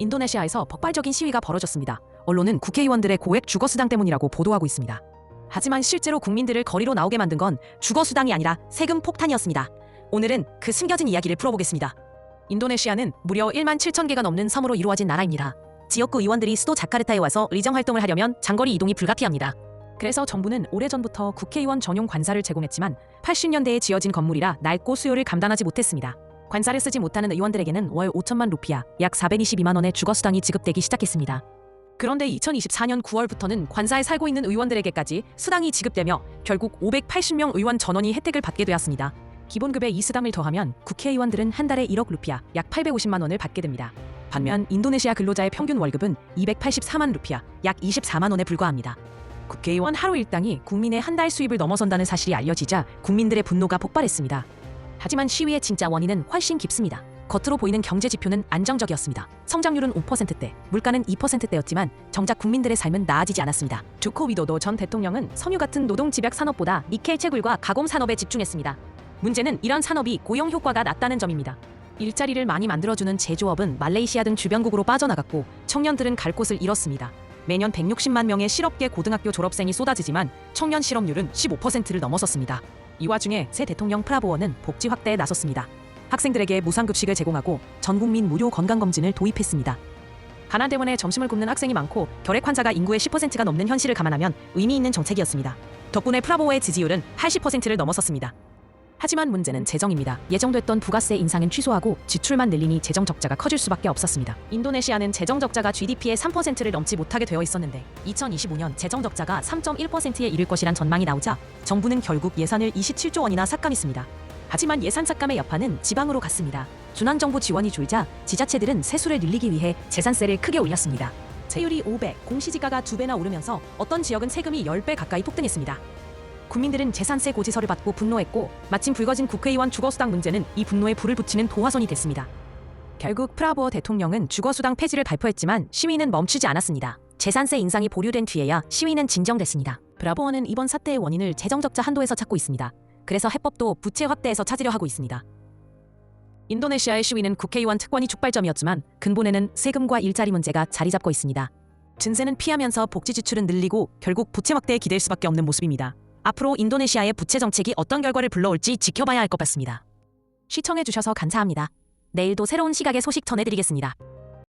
인도네시아에서 폭발적인 시위가 벌어졌습니다. 언론은 국회의원들의 고액 주거수당 때문이라고 보도하고 있습니다. 하지만 실제로 국민들을 거리로 나오게 만든 건 주거수당이 아니라 세금 폭탄이었습니다. 오늘은 그 숨겨진 이야기를 풀어보겠습니다. 인도네시아는 무려 1만 7천 개가 넘는 섬으로 이루어진 나라입니다. 지역구 의원들이 수도 자카르타에 와서 의정활동을 하려면 장거리 이동이 불가피합니다. 그래서 정부는 오래전부터 국회의원 전용 관사를 제공했지만 80년대에 지어진 건물이라 낡고 수요를 감당하지 못했습니다. 관사를 쓰지 못하는 의원들에게는 월 5천만 루피아, 약 422만 원의 주거수당이 지급되기 시작했습니다. 그런데 2024년 9월부터는 관사에 살고 있는 의원들에게까지 수당이 지급되며 결국 580명 의원 전원이 혜택을 받게 되었습니다. 기본급에 이 수당을 더하면 국회의원들은 한 달에 1억 루피아, 약 850만 원을 받게 됩니다. 반면 인도네시아 근로자의 평균 월급은 284만 루피아, 약 24만 원에 불과합니다. 국회의원 하루 일당이 국민의 한 달 수입을 넘어선다는 사실이 알려지자 국민들의 분노가 폭발했습니다. 하지만 시위의 진짜 원인은 훨씬 깊습니다. 겉으로 보이는 경제 지표는 안정적이었습니다. 성장률은 5%대, 물가는 2%대였지만 정작 국민들의 삶은 나아지지 않았습니다. 조코 위도도 전 대통령은 섬유 같은 노동 집약 산업보다 니켈 채굴과 가공 산업에 집중했습니다. 문제는 이런 산업이 고용 효과가 낮다는 점입니다. 일자리를 많이 만들어주는 제조업은 말레이시아 등 주변국으로 빠져나갔고 청년들은 갈 곳을 잃었습니다. 매년 160만 명의 실업계 고등학교 졸업생이 쏟아지지만 청년 실업률은 15%를 넘어섰습니다. 이 와중에 새 대통령 프라보워는 복지 확대에 나섰습니다. 학생들에게 무상급식을 제공하고 전국민 무료 건강검진을 도입했습니다. 가난 때문에 점심을 굶는 학생이 많고 결핵 환자가 인구의 10%가 넘는 현실을 감안하면 의미 있는 정책이었습니다. 덕분에 프라보워의 지지율은 80%를 넘어섰습니다. 하지만 문제는 재정입니다. 예정됐던 부가세 인상은 취소하고 지출만 늘리니 재정 적자가 커질 수밖에 없었습니다. 인도네시아는 재정 적자가 GDP의 3%를 넘지 못하게 되어 있었는데 2025년 재정 적자가 3.1%에 이를 것이란 전망이 나오자 정부는 결국 예산을 27조 원이나 삭감했습니다. 하지만 예산 삭감의 여파는 지방으로 갔습니다. 중앙정부 지원이 줄자 지자체들은 세수를 늘리기 위해 재산세를 크게 올렸습니다. 세율이 5배, 공시지가가 2배나 오르면서 어떤 지역은 세금이 10배 가까이 폭등했습니다. 국민들은 재산세 고지서를 받고 분노했고 마침 불거진 국회의원 주거수당 문제는 이 분노에 불을 붙이는 도화선이 됐습니다. 결국 프라보워 대통령은 주거수당 폐지를 발표했지만 시위는 멈추지 않았습니다. 재산세 인상이 보류된 뒤에야 시위는 진정됐습니다. 프라보워는 이번 사태의 원인을 재정적자 한도에서 찾고 있습니다. 그래서 해법도 부채 확대에서 찾으려 하고 있습니다. 인도네시아의 시위는 국회의원 특권이 촉발점이었지만 근본에는 세금과 일자리 문제가 자리 잡고 있습니다. 증세는 피하면서 복지 지출은 늘리고 결국 부채 확대에 기댈 수밖에 없는 모습입니다. 앞으로 인도네시아의 부채 정책이 어떤 결과를 불러올지 지켜봐야 할 것 같습니다. 시청해주셔서 감사합니다. 내일도 새로운 시각의 소식 전해드리겠습니다.